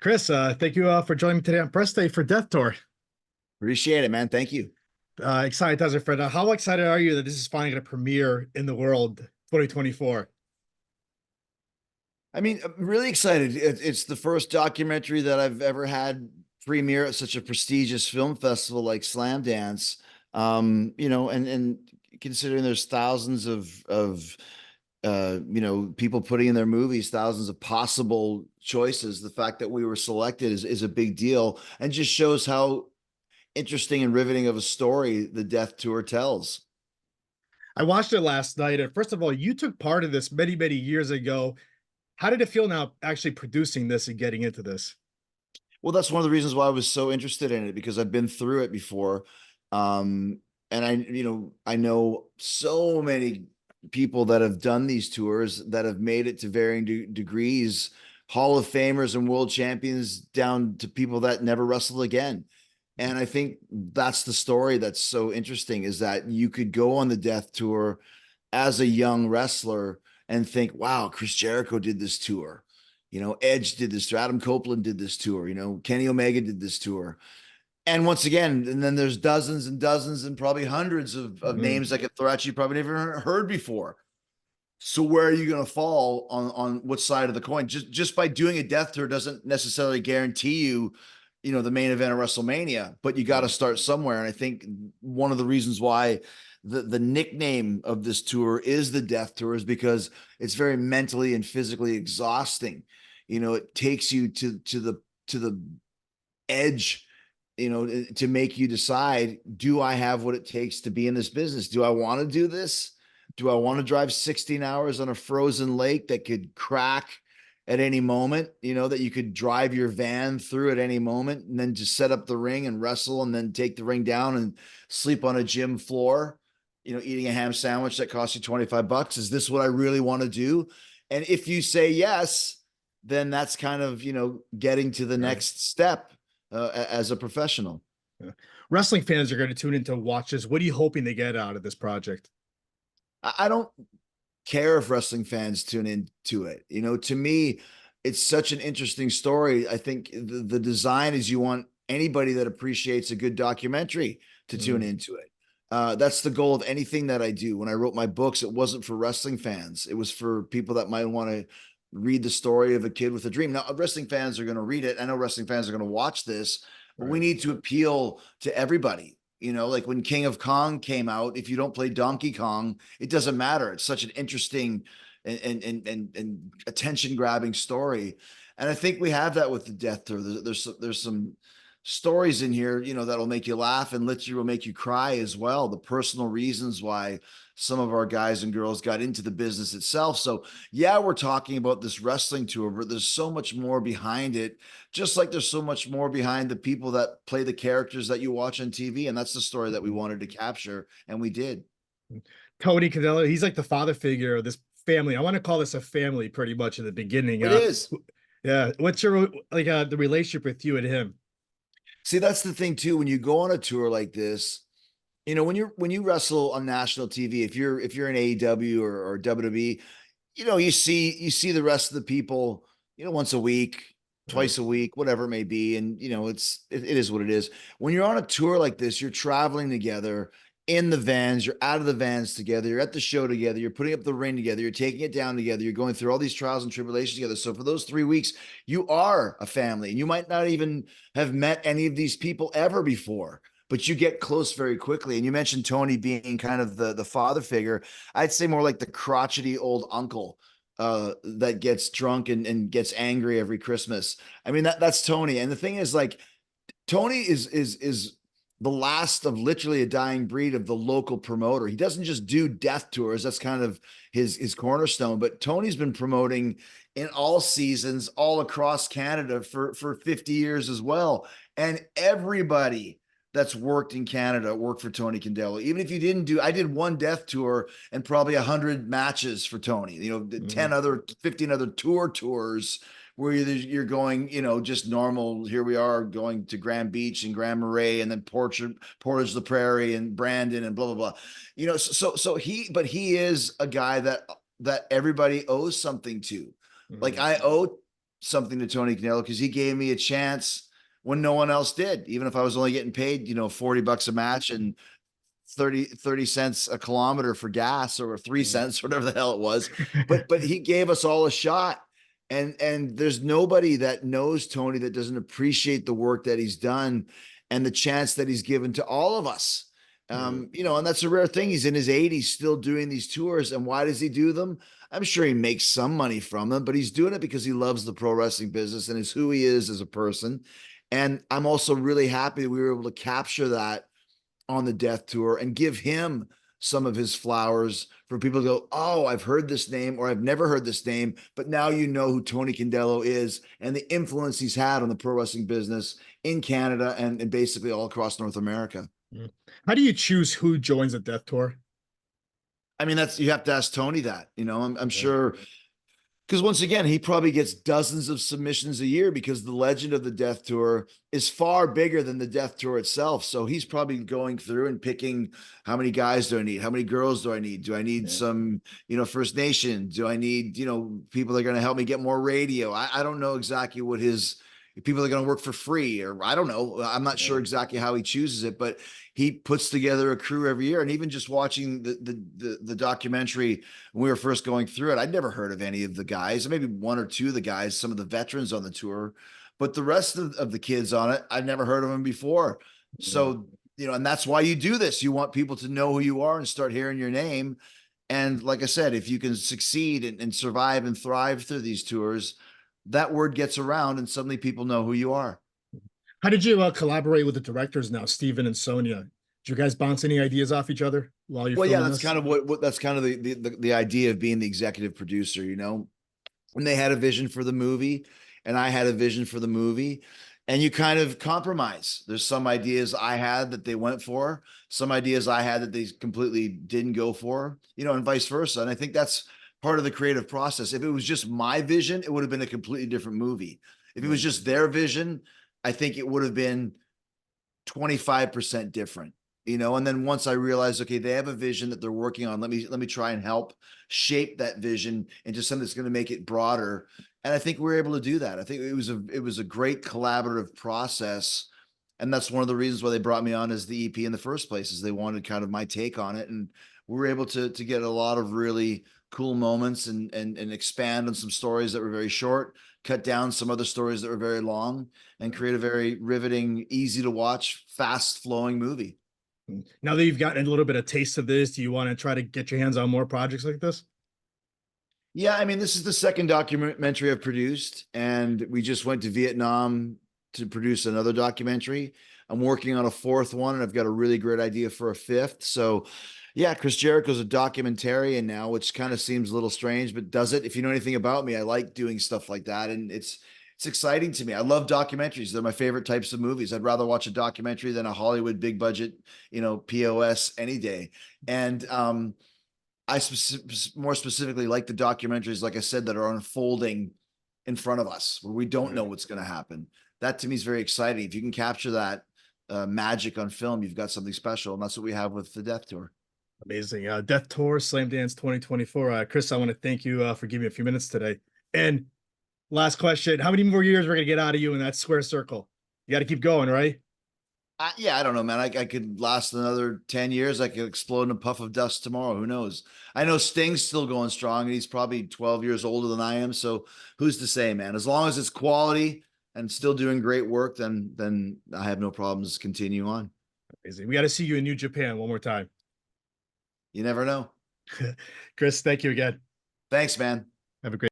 Chris, thank you for joining me today on Press Day for Death Tour. Appreciate it, man. Thank you. Excited as a friend. How excited are you that this is finally going to premiere in the world 2024? I mean, I'm really excited. It's the first documentary that I've ever had premiere at such a prestigious film festival like Slamdance. And considering there's thousands of people putting in their movies, thousands of possible choices, the fact that we were selected is a big deal and just shows how interesting and riveting of a story the Death Tour tells. I watched it last night, and first of all, you took part of this many, many years ago. How did it feel now actually producing this and getting into this? Well, that's one of the reasons why I was so interested in it, because I've been through it before. And I know so many people that have done these tours that have made it to varying degrees, Hall of Famers and world champions down to people that never wrestled again. And I think that's the story that's so interesting, is that you could go on the Death Tour as a young wrestler and think, wow, Chris Jericho did this tour. Edge did this tour. Adam Copeland did this tour. Kenny Omega did this tour. And once again, and then there's dozens and dozens and probably hundreds of names that could throw at you probably never heard before. So where are you going to fall on what side of the coin? Just by doing a Death Tour doesn't necessarily guarantee you, the main event of WrestleMania, but you got to start somewhere. And I think one of the reasons why the nickname of this tour is the Death Tour is because it's very mentally and physically exhausting. It takes you to the edge, to make you decide, do I have what it takes to be in this business? Do I want to do this? Do I want to drive 16 hours on a frozen lake that could crack at any moment, that you could drive your van through at any moment, and then just set up the ring and wrestle and then take the ring down and sleep on a gym floor, eating a ham sandwich that costs you $25? Is this what I really want to do? And if you say yes, then that's kind of, getting to the next step as a professional. Yeah. Wrestling fans are going to tune in to watch this. What are you hoping they get out of this project? I don't care if wrestling fans tune into it. To me, it's such an interesting story. I think the design is, you want anybody that appreciates a good documentary to tune into it. That's the goal of anything that I do. When I wrote my books, it wasn't for wrestling fans. It was for people that might want to read the story of a kid with a dream. Now, wrestling fans are going to read it. I know wrestling fans are going to watch this, but we need to appeal to everybody. Like when King of Kong came out, if you don't play Donkey Kong, it doesn't matter. It's such an interesting and attention grabbing story. And I think we have that with the Death Tour. There's some stories in here, that'll make you laugh and literally will make you cry as well. The personal reasons why some of our guys and girls got into the business itself. So yeah, we're talking about this wrestling tour, but there's so much more behind it. Just like there's so much more behind the people that play the characters that you watch on TV. And that's the story that we wanted to capture. And we did. Tony Candello, he's like the father figure of this family. I want to call this a family pretty much in the beginning. It is. Yeah. What's your, the relationship with you and him? See, that's the thing too. When you go on a tour like this, when you wrestle on national TV, if you're in AEW or WWE, you see the rest of the people, once a week, twice a week, whatever it may be. And, it is what it is. When you're on a tour like this, you're traveling together in the vans, you're out of the vans together, you're at the show together, you're putting up the ring together, you're taking it down together, you're going through all these trials and tribulations together. So for those 3 weeks, you are a family, and you might not even have met any of these people ever before, but you get close very quickly. And you mentioned Tony being kind of the father figure. I'd say more like the crotchety old uncle that gets drunk and gets angry every Christmas. I mean, that's Tony. And the thing is, like, Tony is the last of literally a dying breed of the local promoter. He doesn't just do death tours. That's kind of his cornerstone, but Tony's been promoting in all seasons all across Canada for 50 years as well. And everybody that's worked in Canada worked for Tony Candello. Even if you didn't do, I did one death tour and probably 100 matches for Tony, 15 other tours where you're going, just normal. Here we are going to Grand Beach and Grand Marais, and then Portage la Prairie and Brandon and blah, blah, blah. So he is a guy that everybody owes something to. Like I owe something to Tony Canelo because he gave me a chance when no one else did, even if I was only getting paid, 40 bucks a match and 30 cents a kilometer for gas, or 3 cents, whatever the hell it was. But he gave us all a shot. And there's nobody that knows Tony that doesn't appreciate the work that he's done and the chance that he's given to all of us. And that's a rare thing. He's in his 80s still doing these tours. And why does he do them? I'm sure he makes some money from them, but he's doing it because he loves the pro wrestling business and is who he is as a person. And I'm also really happy that we were able to capture that on the Death Tour and give him some of his flowers for people to go, oh, I've heard this name, or I've never heard this name, but now you know who Tony Candello is and the influence he's had on the pro wrestling business in Canada and basically all across North America. How do you choose who joins the Death Tour? I mean, you have to ask Tony that, I'm sure. Because once again, he probably gets dozens of submissions a year because the legend of the Death Tour is far bigger than the Death Tour itself. So he's probably going through and picking, how many guys do I need? How many girls do I need? Do I need some, First Nation? Do I need, people that are going to help me get more radio? I don't know exactly what people are going to work for free, or I don't know. I'm not sure exactly how he chooses it, but he puts together a crew every year. And even just watching the documentary when we were first going through it, I'd never heard of any of the guys, maybe one or two of the guys, some of the veterans on the tour, but the rest of the kids on it, I've never heard of them before. So, and that's why you do this. You want people to know who you are and start hearing your name. And like I said, if you can succeed and survive and thrive through these tours, that word gets around and suddenly people know who you are. How did you collaborate with the directors now, Steven and Sonia? Did you guys bounce any ideas off each other while you're filming that's this? kind of what that's kind of the idea of being the executive producer, when they had a vision for the movie and I had a vision for the movie, and you kind of compromise. There's some ideas I had that they went for, some ideas I had that they completely didn't go for, and vice versa. And I think that's part of the creative process. If it was just my vision, it would have been a completely different movie. If it was just their vision, I think it would have been 25% different, and then once I realized, okay, they have a vision that they're working on, let me try and help shape that vision into something that's going to make it broader. And I think we were able to do that. I think it was a great collaborative process. And that's one of the reasons why they brought me on as the EP in the first place, is they wanted kind of my take on it. And we were able to get a lot of really cool moments and expand on some stories that were very short, cut down some other stories that were very long, and create a very riveting, easy to watch, fast flowing movie. Now that you've gotten a little bit of taste of this, do you want to try to get your hands on more projects like this? Yeah, I mean, this is the second documentary I've produced, and we just went to Vietnam to produce another documentary. I'm working on a fourth one, and I've got a really great idea for a fifth. So, yeah, Chris Jericho's a documentarian now, which kind of seems a little strange, but does it. If you know anything about me, I like doing stuff like that, and it's exciting to me. I love documentaries. They're my favorite types of movies. I'd rather watch a documentary than a Hollywood big budget, POS any day. And I more specifically like the documentaries, like I said, that are unfolding in front of us, where we don't know what's going to happen. That to me is very exciting. If you can capture that magic on film, you've got something special, and that's what we have with the Death Tour. Amazing. Death Tour, Slamdance 2024. Chris, I want to thank you for giving me a few minutes today. And last question, how many more years we're going to get out of you in that square circle? You got to keep going, right? Yeah, I don't know, man. I could last another 10 years. I could explode in a puff of dust tomorrow. Who knows? I know Sting's still going strong, and he's probably 12 years older than I am. So who's to say, man? As long as it's quality and still doing great work, then I have no problems continue on. Amazing. We got to see you in New Japan one more time. You never know. Chris, thank you again. Thanks, man. Have a great